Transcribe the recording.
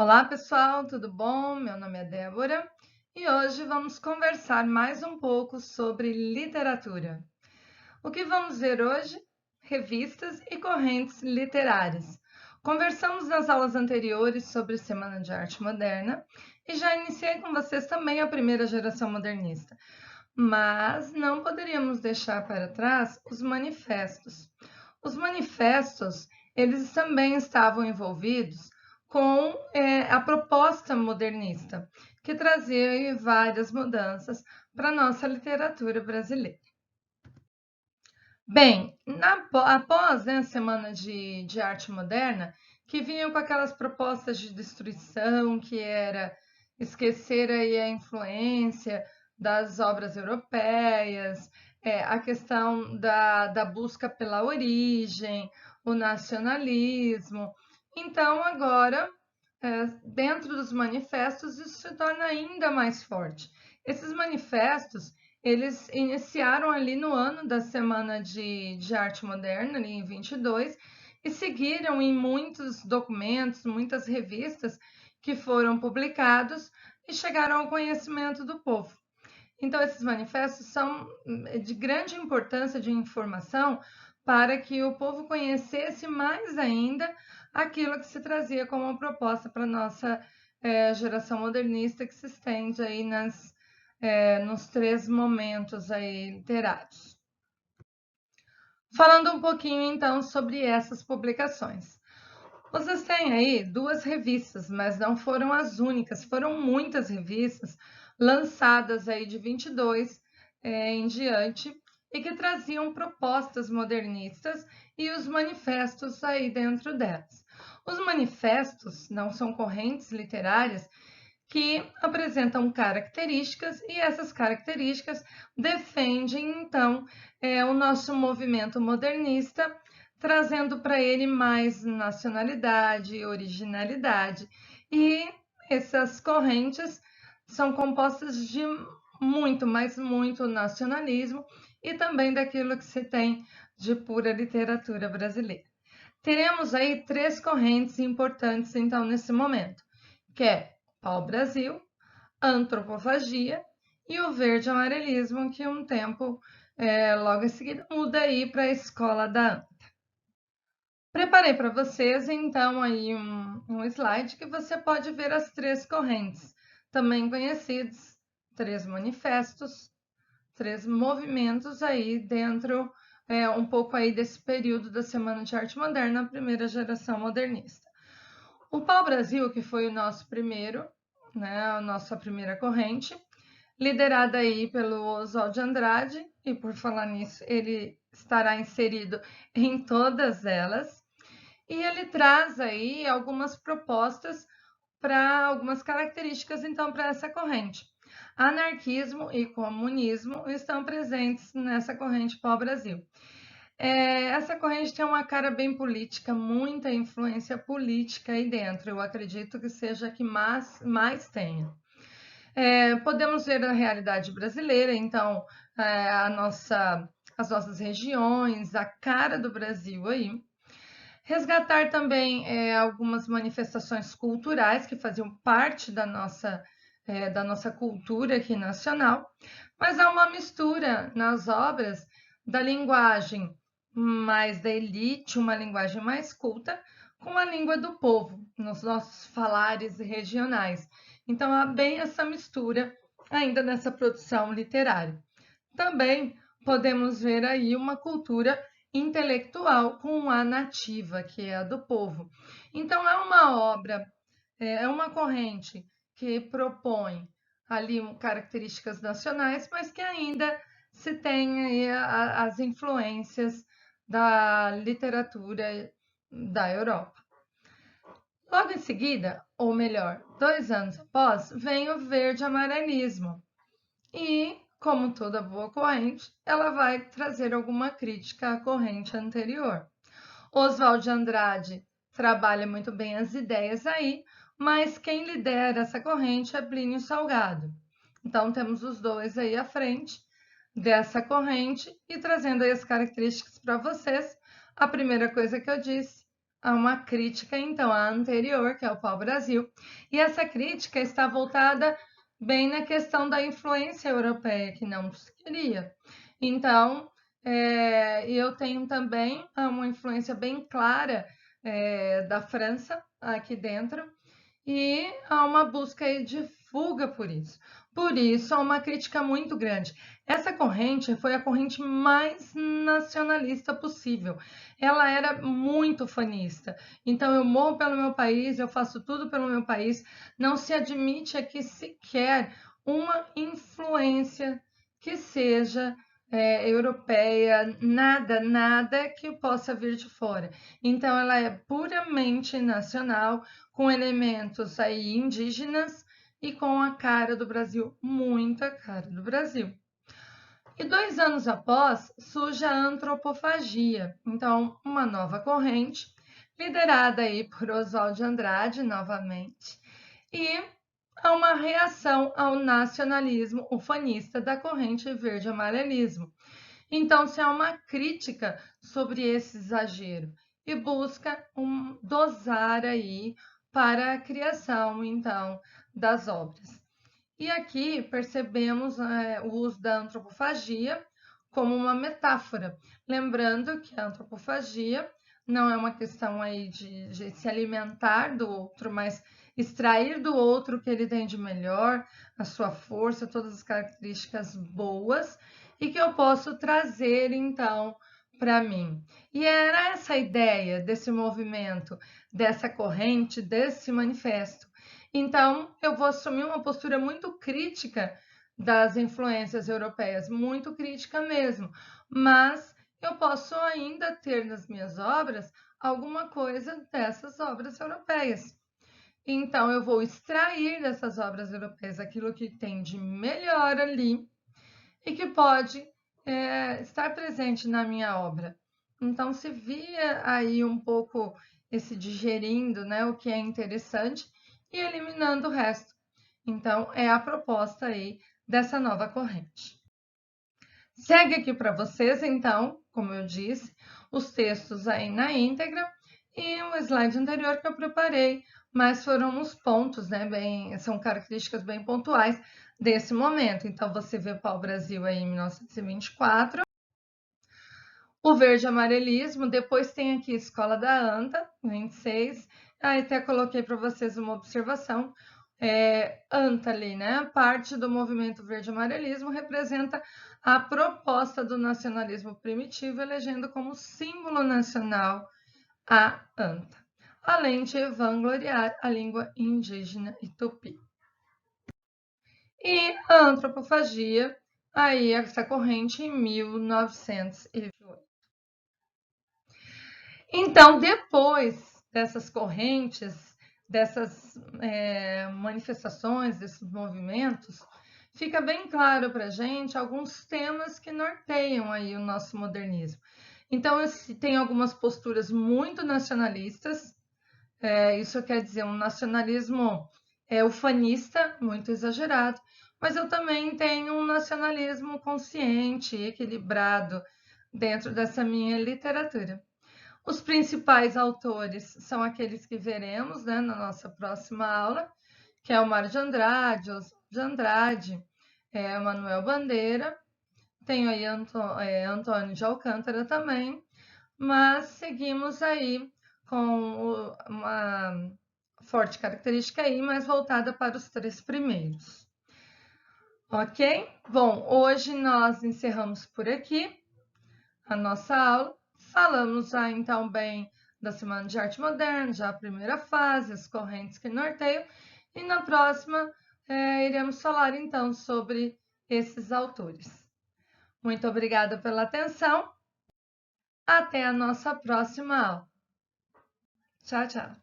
Olá, pessoal, tudo bom? Meu nome é Débora e hoje vamos conversar mais um pouco sobre literatura. O que vamos ver hoje? Revistas e correntes literárias. Conversamos nas aulas anteriores sobre Semana de Arte Moderna e já iniciei com vocês também a primeira geração modernista, mas não poderíamos deixar para trás os manifestos. Os manifestos, eles também estavam envolvidos com a proposta modernista, que trazia várias mudanças para a nossa literatura brasileira. Bem, após a Semana de Arte Moderna, que vinham com aquelas propostas de destruição, que era esquecer aí a influência das obras europeias, a questão da busca pela origem, o nacionalismo. Então, agora, dentro dos manifestos, isso se torna ainda mais forte. Esses manifestos, eles iniciaram ali no ano da Semana de Arte Moderna, ali em 22, e seguiram em muitos documentos, muitas revistas que foram publicados e chegaram ao conhecimento do povo. Então, esses manifestos são de grande importância de informação para que o povo conhecesse mais ainda aquilo que se trazia como proposta para a nossa geração modernista, que se estende aí nos três momentos aí literários. Falando um pouquinho então sobre essas publicações. Vocês têm aí duas revistas, mas não foram as únicas, foram muitas revistas lançadas aí de 22 em diante e que traziam propostas modernistas e os manifestos aí dentro delas. Os manifestos não são correntes literárias que apresentam características e essas características defendem então o nosso movimento modernista, trazendo para ele mais nacionalidade, originalidade, e essas correntes são compostas de muito, mas muito nacionalismo e também daquilo que se tem de pura literatura brasileira. Teremos aí três correntes importantes então nesse momento, que é pau-brasil, antropofagia e o verde-amarelismo, que um tempo, logo em seguida, muda aí para a escola da ANTA. Preparei para vocês, então, aí um slide que você pode ver as três correntes, também conhecidos, três manifestos, três movimentos aí dentro, um pouco aí desse período da Semana de Arte Moderna, a primeira geração modernista. O pau-brasil, que foi o nosso primeiro, né, a nossa primeira corrente, liderada aí pelo Oswald de Andrade, e por falar nisso, ele estará inserido em todas elas, e ele traz aí algumas propostas para algumas características, então, para essa corrente. Anarquismo e comunismo estão presentes nessa corrente pau-brasil. Essa corrente tem uma cara bem política, muita influência política aí dentro. Eu acredito que seja a que mais tenha. Podemos ver a realidade brasileira, então, as nossas regiões, a cara do Brasil aí. Resgatar também algumas manifestações culturais que faziam parte da nossa cultura aqui nacional, mas há uma mistura nas obras da linguagem mais da elite, uma linguagem mais culta, com a língua do povo, nos nossos falares regionais. Então, há bem essa mistura ainda nessa produção literária. Também podemos ver aí uma cultura intelectual com a nativa, que é a do povo. Então, é uma obra, é uma corrente que propõe ali características nacionais, mas que ainda se tem aí as influências da literatura da Europa. Logo em seguida, ou melhor, 2 anos após, vem o verde-amarelismo. E, como toda boa corrente, ela vai trazer alguma crítica à corrente anterior. Oswald de Andrade trabalha muito bem as ideias aí, mas quem lidera essa corrente é Plínio Salgado. Então, temos os dois aí à frente dessa corrente e trazendo aí as características para vocês. A primeira coisa que eu disse, a uma crítica, então, à anterior, que é o pau-brasil, e essa crítica está voltada bem na questão da influência europeia, que não se queria. Então, eu tenho também uma influência bem clara da França aqui dentro, e há uma busca aí de fuga por isso. Por isso, há uma crítica muito grande. Essa corrente foi a corrente mais nacionalista possível. Ela era muito fanista. Então, eu morro pelo meu país, eu faço tudo pelo meu país. Não se admite aqui sequer uma influência que seja europeia, nada que possa vir de fora. Então, ela é puramente nacional, com elementos aí indígenas e com a cara do Brasil, muita cara do Brasil. E 2 anos após, surge a antropofagia, então uma nova corrente, liderada aí por Oswald de Andrade, novamente, e há uma reação ao nacionalismo ufanista da corrente verde-amarelismo. Então, se há uma crítica sobre esse exagero e busca dosar aí para a criação, então, das obras. E aqui percebemos o uso da antropofagia como uma metáfora, lembrando que a antropofagia não é uma questão aí de se alimentar do outro, mas extrair do outro o que ele tem de melhor, a sua força, todas as características boas, e que eu posso trazer então para mim. E era essa a ideia desse movimento, dessa corrente, desse manifesto. Então, eu vou assumir uma postura muito crítica das influências europeias, muito crítica mesmo, mas eu posso ainda ter nas minhas obras alguma coisa dessas obras europeias. Então, eu vou extrair dessas obras europeias aquilo que tem de melhor ali e que pode estar presente na minha obra. Então, se via aí um pouco esse digerindo, né, o que é interessante e eliminando o resto. Então, é a proposta aí dessa nova corrente. Segue aqui para vocês, então, como eu disse, os textos aí na íntegra e o slide anterior que eu preparei, mas foram os pontos, né, são características bem pontuais desse momento. Então, você vê pau-brasil aí em 1924, o verde-amarelismo, depois tem aqui a Escola da Anta, 26, aí até coloquei para vocês uma observação, Anta ali, né? Parte do movimento verde-amarelismo representa a proposta do nacionalismo primitivo, elegendo como símbolo nacional a Anta, além de vangloriar a língua indígena e tupi. E a antropofagia, aí essa corrente em 1928. Então, depois dessas correntes, dessas manifestações, desses movimentos, fica bem claro para a gente alguns temas que norteiam aí o nosso modernismo. Então, tem algumas posturas muito nacionalistas, isso quer dizer um nacionalismo ufanista, muito exagerado, mas eu também tenho um nacionalismo consciente, equilibrado dentro dessa minha literatura. Os principais autores são aqueles que veremos, né, na nossa próxima aula, que é o Mário de Andrade, Oswald de Andrade, Manuel Bandeira, tenho aí Antônio de Alcântara também, mas seguimos aí com uma forte característica aí, mais voltada para os 3 primeiros. Ok? Bom, hoje nós encerramos por aqui a nossa aula. Falamos já então bem da Semana de Arte Moderna, já a primeira fase, as correntes que norteiam, e na próxima iremos falar então sobre esses autores. Muito obrigada pela atenção. Até a nossa próxima aula. Tchau, tchau.